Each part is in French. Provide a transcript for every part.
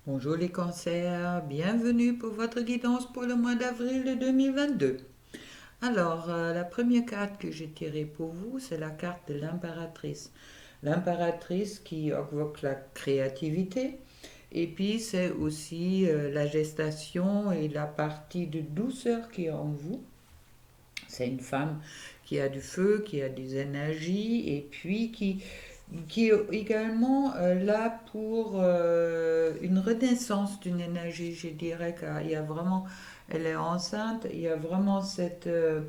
Bonjour les cancers, bienvenue pour votre guidance pour le mois d'avril de 2022. Alors, la première carte que j'ai tirée pour vous, c'est la carte de l'impératrice. L'impératrice qui évoque la créativité, et puis c'est aussi la gestation et la partie de douceur qui est en vous. C'est une femme qui a du feu, qui a des énergies, et puis qui est également là pour une renaissance d'une énergie, je dirais qu'il y a vraiment, elle est enceinte, il y a vraiment cette... euh,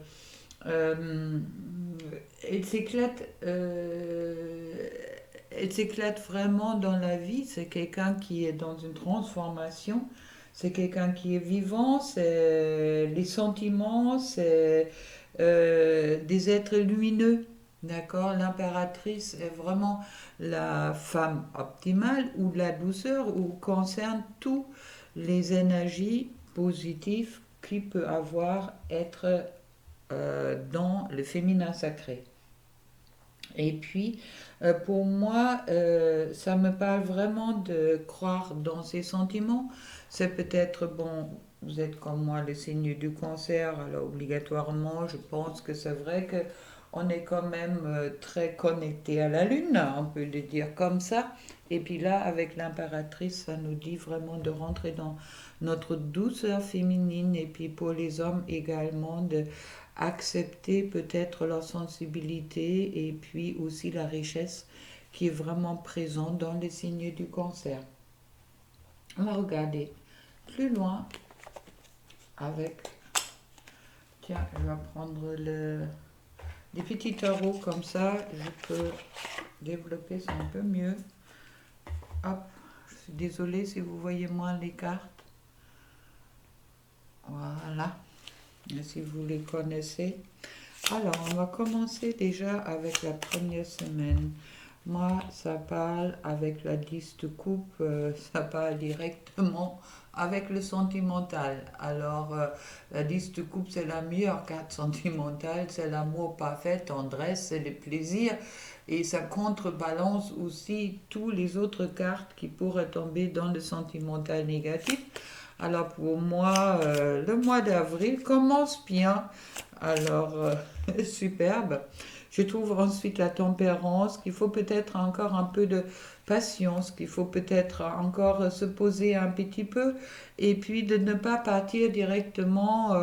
elle s'éclate, elle s'éclate vraiment dans la vie, c'est quelqu'un qui est dans une transformation, c'est quelqu'un qui est vivant, c'est les sentiments, c'est des êtres lumineux. D'accord. L'impératrice est vraiment la femme optimale où la douceur où concerne tous les énergies positives qui peut avoir être dans le féminin sacré. Et puis, pour moi, ça me parle vraiment de croire dans ses sentiments. C'est peut-être, bon, vous êtes comme moi le signe du cancer, alors obligatoirement, je pense que c'est vrai que on est quand même très connecté à la Lune, on peut le dire comme ça. Et puis là, avec l'impératrice, ça nous dit vraiment de rentrer dans notre douceur féminine et puis pour les hommes également de accepter peut-être leur sensibilité et puis aussi la richesse qui est vraiment présente dans les signes du cancer. On va regarder plus loin avec... Tiens, je vais prendre des petits tarots comme ça, je peux développer ça un peu mieux. Hop, je suis désolée si vous voyez moins les cartes. Voilà, et si vous les connaissez. Alors, on va commencer déjà avec la première semaine. Moi, ça parle avec la 10 de coupe, ça parle directement avec le sentimental. Alors, la 10 de coupe, c'est la meilleure carte sentimentale, c'est l'amour parfait, tendresse, c'est le plaisir. Et ça contrebalance aussi toutes les autres cartes qui pourraient tomber dans le sentimental négatif. Alors, pour moi, le mois d'avril commence bien. Alors, superbe. Je trouve ensuite la tempérance, qu'il faut peut-être encore un peu de patience, qu'il faut peut-être encore se poser un petit peu, et puis de ne pas partir directement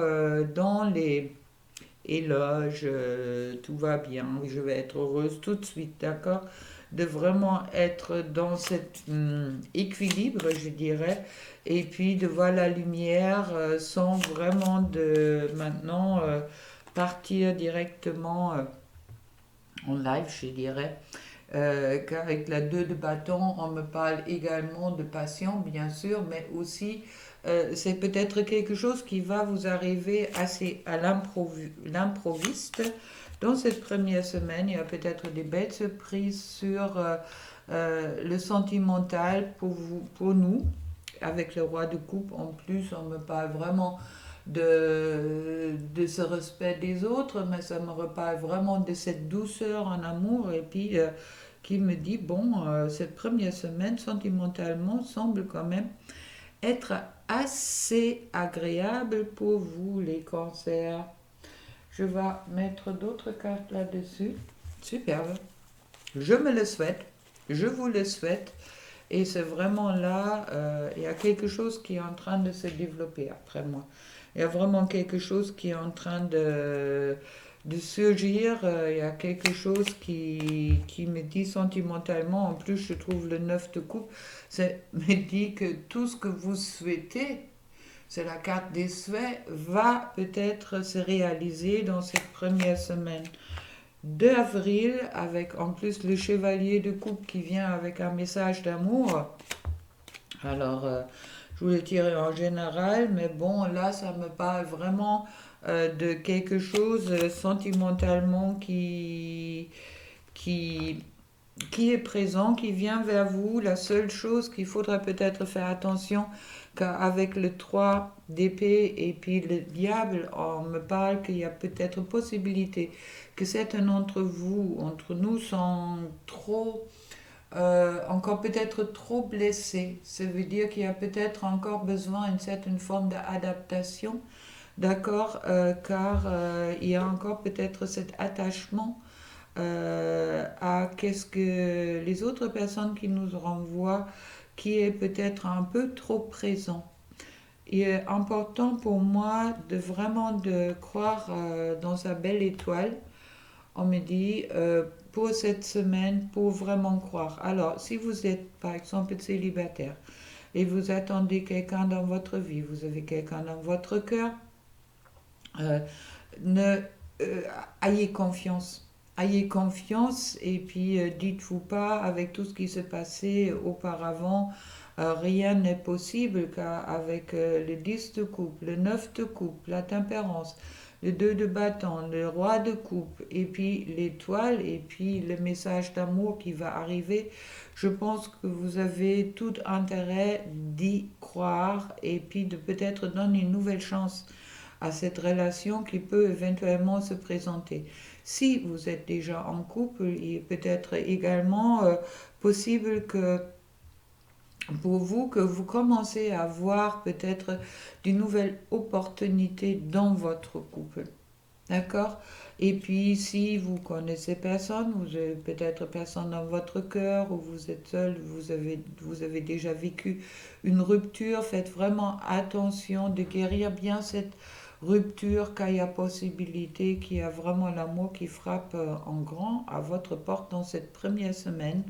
dans les éloges, tout va bien, je vais être heureuse tout de suite, d'accord? De vraiment être dans cet équilibre, je dirais, et puis de voir la lumière sans vraiment de maintenant partir directement en live, je dirais. Qu'avec la 2 de bâton, on me parle également de passion, bien sûr, mais aussi c'est peut-être quelque chose qui va vous arriver assez à l'improviste. Dans cette première semaine, il y a peut-être des belles surprises sur le sentimental pour vous, pour nous. Avec le roi de coupe, en plus, on me parle vraiment de ce respect des autres, mais ça me reparle vraiment de cette douceur en amour et puis qui me dit, bon, cette première semaine, sentimentalement, semble quand même être assez agréable pour vous, les cancers. Je vais mettre d'autres cartes là-dessus. Superbe. Je me le souhaite. Je vous le souhaite. Et c'est vraiment là, il y a quelque chose qui est en train de se développer après moi. Il y a vraiment quelque chose qui est en train de surgir. Il y a quelque chose qui me dit sentimentalement. En plus, je trouve le 9 de coupe. Ça me dit que tout ce que vous souhaitez, c'est la carte des souhaits, va peut-être se réaliser dans cette première semaine. 2 avril, avec en plus le chevalier de coupe qui vient avec un message d'amour. Alors, je voulais tirer en général, mais bon, là, ça me parle vraiment de quelque chose sentimentalement qui, qui est présent, qui vient vers vous. La seule chose qu'il faudra peut-être faire attention, qu'avec le 3 d'épée et puis le diable, on me parle qu'il y a peut-être possibilité que certains d'entre vous, entre nous, sont trop encore peut-être trop blessé. Ça veut dire qu'il y a peut-être encore besoin d'une certaine forme d'adaptation, d'accord, car il y a encore peut-être cet attachement à qu'est-ce que les autres personnes qui nous renvoient, qui est peut-être un peu trop présent. Il est important pour moi de vraiment de croire dans sa belle étoile. On me dit pour cette semaine, pour vraiment croire. Alors, si vous êtes par exemple célibataire et vous attendez quelqu'un dans votre vie, vous avez quelqu'un dans votre cœur, euh, ne euh, ayez confiance. Ayez confiance et puis dites-vous pas avec tout ce qui s'est passé auparavant, rien n'est possible car avec le 10 de coupe, le 9 de coupe, la tempérance, le 2 de bâton, le roi de coupe et puis l'étoile et puis le message d'amour qui va arriver, je pense que vous avez tout intérêt d'y croire et puis de peut-être donner une nouvelle chance à cette relation qui peut éventuellement se présenter. Si vous êtes déjà en couple, il est peut-être également possible que pour vous, que vous commencez à voir peut-être de nouvelles opportunités dans votre couple. D'accord. Et puis, si vous connaissez personne, vous avez peut-être personne dans votre cœur, ou vous êtes seul, vous avez déjà vécu une rupture, faites vraiment attention de guérir bien cette rupture, car il y a possibilité qu'il y a vraiment l'amour qui frappe en grand à votre porte dans cette première semaine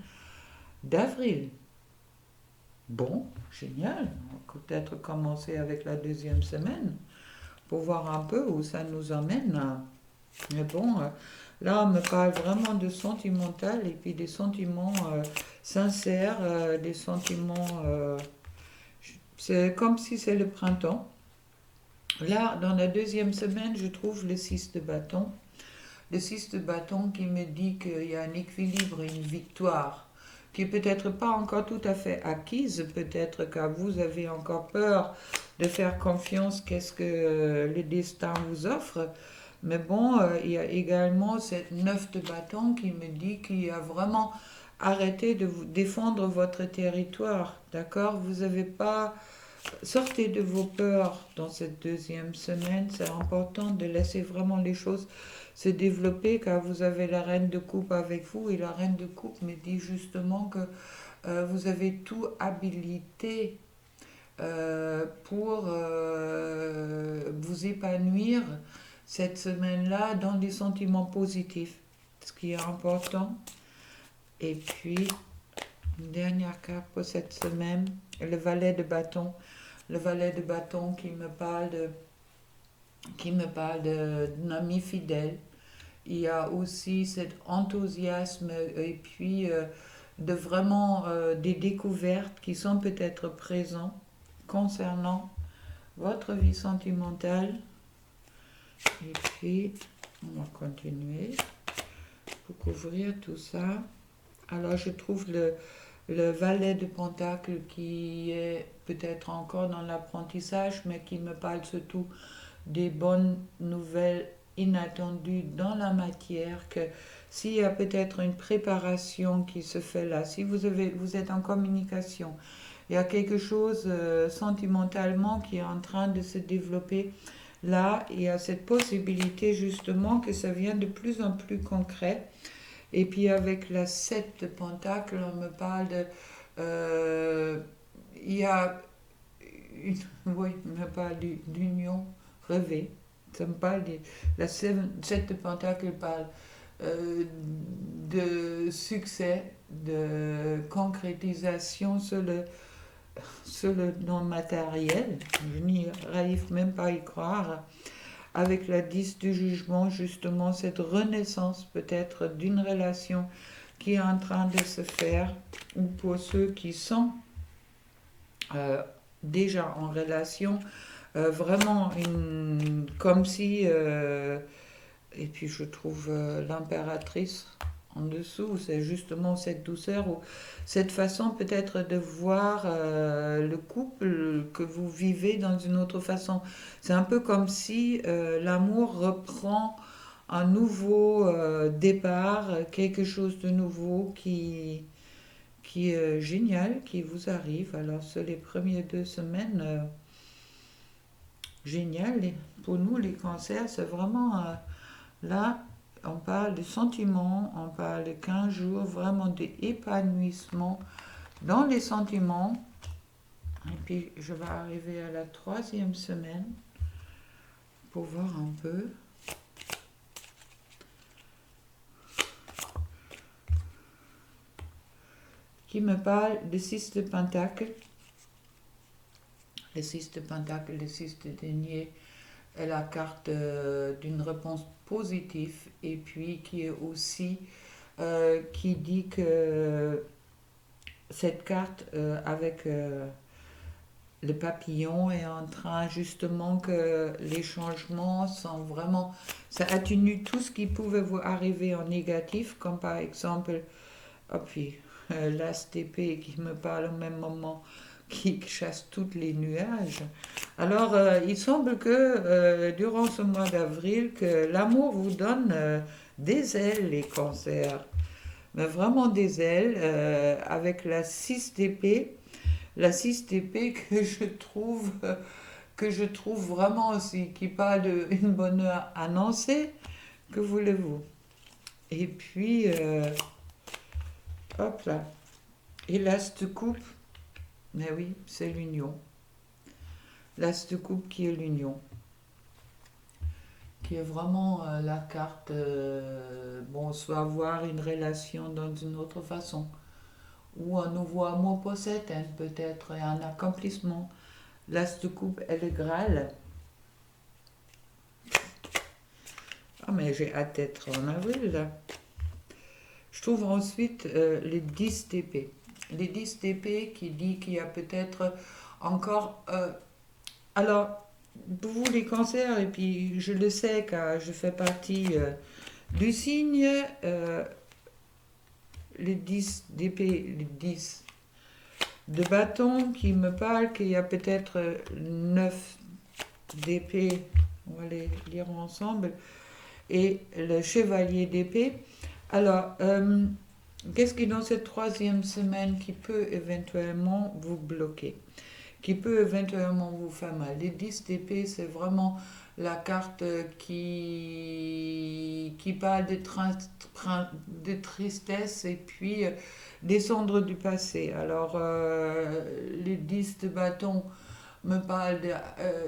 d'avril. Bon, génial. On va peut-être commencer avec la deuxième semaine pour voir un peu où ça nous emmène. Mais bon, là, on me parle vraiment de sentimental et puis des sentiments sincères, des sentiments. C'est comme si c'est le printemps. Là, dans la deuxième semaine, je trouve le 6 de bâton. Le 6 de bâton qui me dit qu'il y a un équilibre et une victoire qui est peut-être pas encore tout à fait acquise, peut-être que vous avez encore peur de faire confiance qu'est-ce que le destin vous offre. Mais bon, il y a également cette 9 de bâton qui me dit qu'il y a vraiment arrêté de vous défendre votre territoire, d'accord? Vous n'avez pas. Sortez de vos peurs dans cette deuxième semaine. C'est important de laisser vraiment les choses se développer car vous avez la reine de coupe avec vous et la reine de coupe me dit justement que vous avez tout habilité pour vous épanouir cette semaine-là dans des sentiments positifs, ce qui est important. Et puis, une dernière carte pour cette semaine, le valet de bâton. Le valet de bâton qui me parle d'un ami fidèle. Il y a aussi cet enthousiasme et puis de vraiment des découvertes qui sont peut-être présentes concernant votre vie sentimentale. Et puis, on va continuer pour couvrir tout ça. Alors, je trouve le valet de Pentacle qui est peut-être encore dans l'apprentissage, mais qui me parle surtout des bonnes nouvelles inattendues dans la matière, que s'il y a peut-être une préparation qui se fait là, si vous êtes en communication, il y a quelque chose sentimentalement qui est en train de se développer. Là, il y a cette possibilité justement que ça vient de plus en plus concret. Et puis avec la 7 de Pentacle, on me parle de... il y a... Une, oui, on me parle d'union rêvée. Ça me parle de... La 7 de Pentacle parle de succès, de concrétisation sur le non matériel. Je n'y arrive même pas à y croire. Avec la 10 du jugement, justement, cette renaissance peut-être d'une relation qui est en train de se faire, ou pour ceux qui sont déjà en relation, vraiment comme si, et puis je trouve l'impératrice en dessous, c'est justement cette douceur ou cette façon peut-être de voir le couple que vous vivez dans une autre façon. C'est un peu comme si l'amour reprend un nouveau départ, quelque chose de nouveau qui est génial, qui vous arrive. Alors, sur les premières 2 semaines, génial. Pour nous, les cancers, c'est vraiment là, on parle de sentiments, on parle de 15 jours, vraiment d'épanouissement dans les sentiments. Et puis, je vais arriver à la 3e semaine pour voir un peu. Qui me parle de 6 de Pentacle. Le 6 de Pentacle, le 6 de denier est la carte d'une réponse positive et puis qui est aussi qui dit que cette carte avec le papillon est en train justement que les changements sont vraiment, ça atténue tout ce qui pouvait vous arriver en négatif, comme par exemple, oh puis l'as d'épée qui me parle au même moment, qui chasse tous les nuages. Alors, il semble que durant ce mois d'avril, que l'amour vous donne des ailes, les cancers. Mais vraiment des ailes, avec la 6 d'épée. La 6 d'épée que je trouve vraiment aussi, qui parle d'une bonne heure annoncée. Que voulez-vous? Et puis, hop là. Et l'as de coupe, mais oui, c'est l'union. L'as de coupe qui est l'union. Qui est vraiment la carte, bon, soit avoir une relation dans une autre façon, ou un nouveau amour possède, peut-être, et un accomplissement. L'as de coupe est le Graal. Ah, mais j'ai hâte d'être en avril, là. Je trouve ensuite les 10 d'épée. Les 10 d'épée qui dit qu'il y a peut-être encore... alors, pour vous les cancers, et puis je le sais car je fais partie du signe, les 10 d'épée, les 10 de bâton qui me parle qu'il y a peut-être 9 d'épée, on va les lire ensemble, et le chevalier d'épée. Alors, qu'est-ce qui est dans cette 3e semaine qui peut éventuellement vous bloquer, qui peut éventuellement vous faire mal? Les 10 d'épée, c'est vraiment la carte qui parle de tristesse et puis descendre du passé. Alors, les 10 de bâton me parle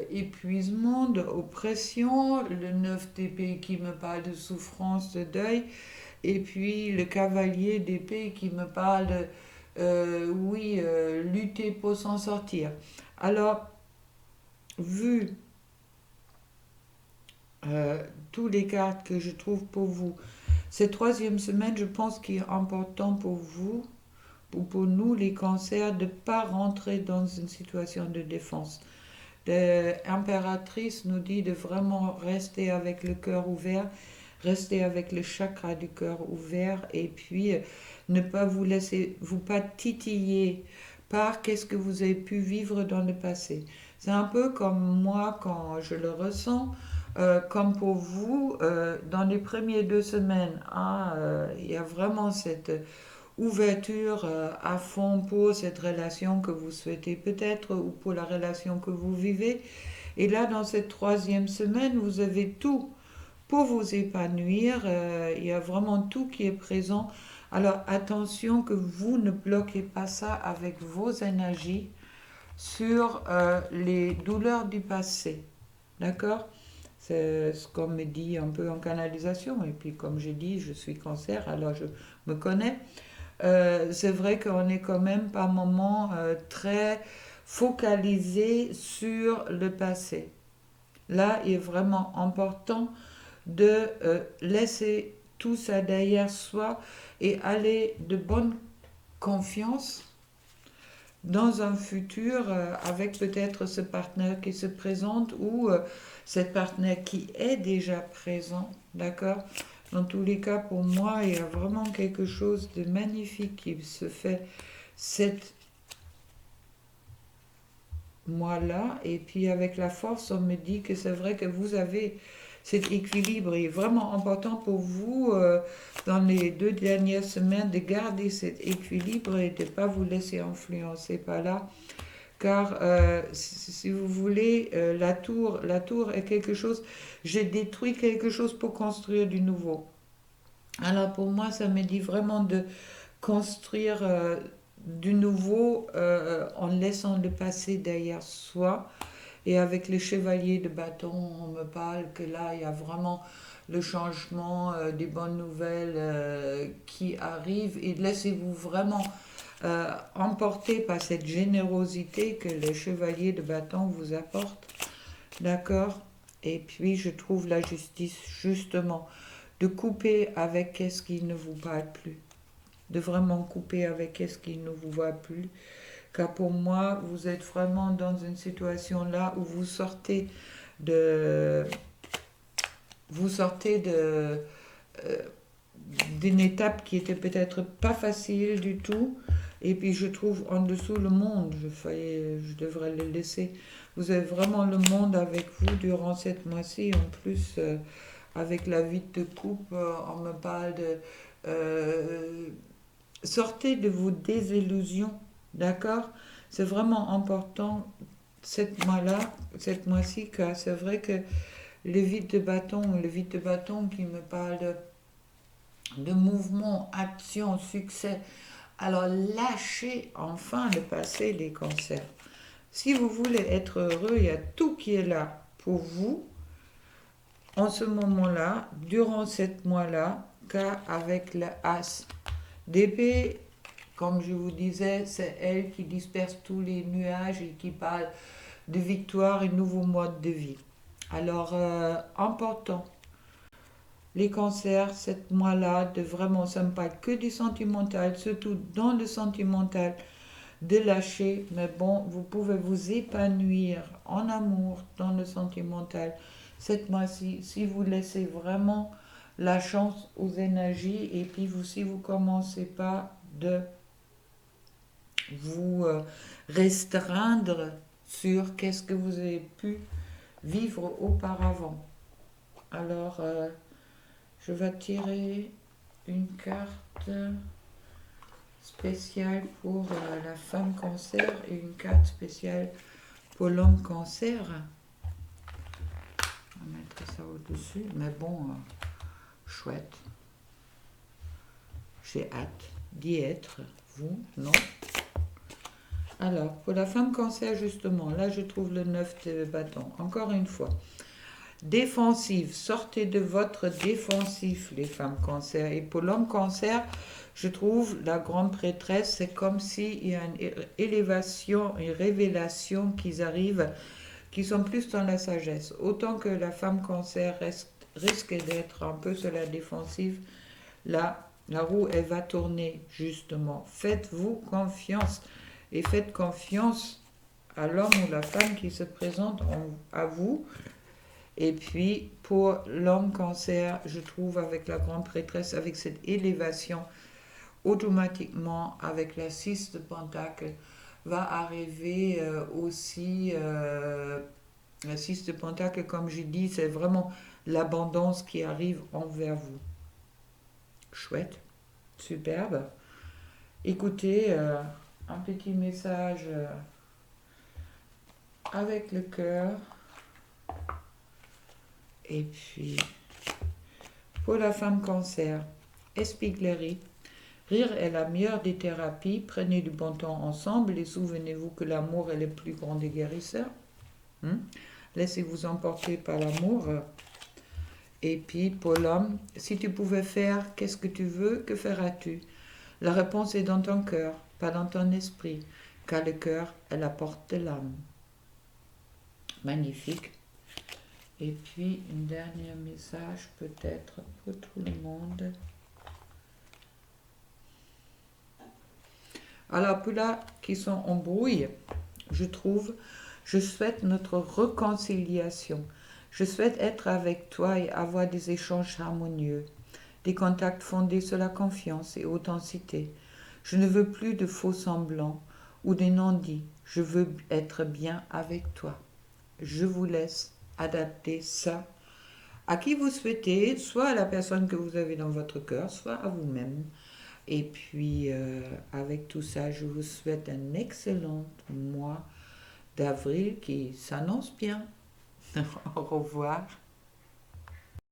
d'épuisement, d'oppression, le 9 d'épée qui me parle de souffrance, de deuil, et puis le cavalier d'épée qui me parle de, oui, lutter pour s'en sortir. Alors, vu tous les cartes que je trouve pour vous, cette 3e semaine, je pense qu'il est important pour vous, ou pour nous les cancers, de ne pas rentrer dans une situation de défense. L'impératrice nous dit de vraiment rester avec le cœur ouvert, rester avec le chakra du cœur ouvert et puis ne pas vous laisser, vous pas titiller par qu'est-ce que vous avez pu vivre dans le passé. C'est un peu comme moi quand je le ressens, comme pour vous, dans les premières 2 semaines, il y a vraiment cette ouverture à fond pour cette relation que vous souhaitez peut-être ou pour la relation que vous vivez. Et là, dans cette 3e semaine, vous avez tout pour vous épanouir. Il y a vraiment tout qui est présent. Alors attention que vous ne bloquez pas ça avec vos énergies sur les douleurs du passé. D'accord? C'est ce qu'on me dit un peu en canalisation. Et puis comme j'ai dit, je suis cancer, alors je me connais. C'est vrai qu'on est quand même par moments très focalisé sur le passé. Là, il est vraiment important de laisser tout ça derrière soi et aller de bonne confiance dans un futur avec peut-être ce partenaire qui se présente ou cette partenaire qui est déjà présent, d'accord? Dans tous les cas, pour moi, il y a vraiment quelque chose de magnifique qui se fait cette mois-là. Et puis avec la force, on me dit que c'est vrai que vous avez cet équilibre est vraiment important pour vous dans les 2 dernières semaines de garder cet équilibre et de ne pas vous laisser influencer par là. Car si vous voulez, la tour est quelque chose, j'ai détruit quelque chose pour construire du nouveau. Alors pour moi, ça me dit vraiment de construire du nouveau en laissant le passé derrière soi. Et avec les chevaliers de bâton, on me parle que là, il y a vraiment le changement, des bonnes nouvelles qui arrivent. Et laissez-vous vraiment emporter par cette générosité que les chevaliers de bâton vous apportent. D'accord? Et puis, je trouve la justice, justement, de couper avec ce qui ne vous parle plus. De vraiment couper avec ce qui ne vous va plus. Car pour moi, vous êtes vraiment dans une situation là où de, vous sortez euh, d'une étape qui était peut-être pas facile du tout. Et puis je trouve en dessous le monde, je devrais le laisser. Vous avez vraiment le monde avec vous durant cette mois-ci. En plus, avec la vie de coupe, on me parle de... euh, sortez de vos désillusions, d'accord? C'est vraiment important cette mois-ci, car c'est vrai que le vide de bâton qui me parle de mouvement, action, succès. Alors lâchez enfin le passé, les cancers. Si vous voulez être heureux, il y a tout qui est là pour vous en ce moment-là, durant cette mois-là, car avec le As d'épée, comme je vous disais, c'est elle qui disperse tous les nuages et qui parle de victoire et nouveau mode de vie. Alors, important, les cancers, cette mois-là, de vraiment, ça ne parle que du sentimental, surtout dans le sentimental, de lâcher, mais bon, vous pouvez vous épanouir en amour dans le sentimental. Cette mois-ci, si vous laissez vraiment la chance aux énergies et puis si vous commencez pas de vous restreindre sur qu'est-ce que vous avez pu vivre auparavant. Alors, je vais tirer une carte spéciale pour la femme cancer et une carte spéciale pour l'homme cancer. On va mettre ça au-dessus, mais bon, chouette. J'ai hâte d'y être. Vous, non? Alors, pour la femme cancer, justement, là, je trouve le 9 de bâton. Encore une fois. Défensive, sortez de votre défensif, les femmes cancer. Et pour l'homme cancer, je trouve la grande prêtresse, c'est comme s'il y a une élévation, une révélation qui arrive, qui sont plus dans la sagesse. Autant que la femme cancer risque d'être un peu sur la défensive, là, la roue, elle va tourner, justement. Faites-vous confiance. Et faites confiance à l'homme ou la femme qui se présente à vous. Et puis, pour l'homme cancer, je trouve avec la grande prêtresse, avec cette élévation, automatiquement, avec la 6 de Pentacle, va arriver aussi, la 6 de Pentacle, comme j'ai dit, c'est vraiment l'abondance qui arrive envers vous. Chouette, superbe. Écoutez, un petit message avec le cœur. Et puis, pour la femme cancer, Espiglerie. Rire est la meilleure des thérapies. Prenez du bon temps ensemble et souvenez-vous que l'amour est le plus grand des guérisseurs. Laissez-vous emporter par l'amour. Et puis, pour l'homme, si tu pouvais faire qu'est-ce que tu veux, que feras-tu? La réponse est dans ton cœur, pas dans ton esprit, car le cœur est la porte de l'âme. Magnifique. Et puis, un dernier message peut-être pour tout le monde. Alors, pour là qui sont en brouille, je souhaite notre réconciliation. Je souhaite être avec toi et avoir des échanges harmonieux, des contacts fondés sur la confiance et authenticité. Je ne veux plus de faux semblants ou des non-dits. Je veux être bien avec toi. Je vous laisse adapter ça à qui vous souhaitez, soit à la personne que vous avez dans votre cœur, soit à vous-même. Et puis, avec tout ça, je vous souhaite un excellent mois d'avril qui s'annonce bien. Au revoir.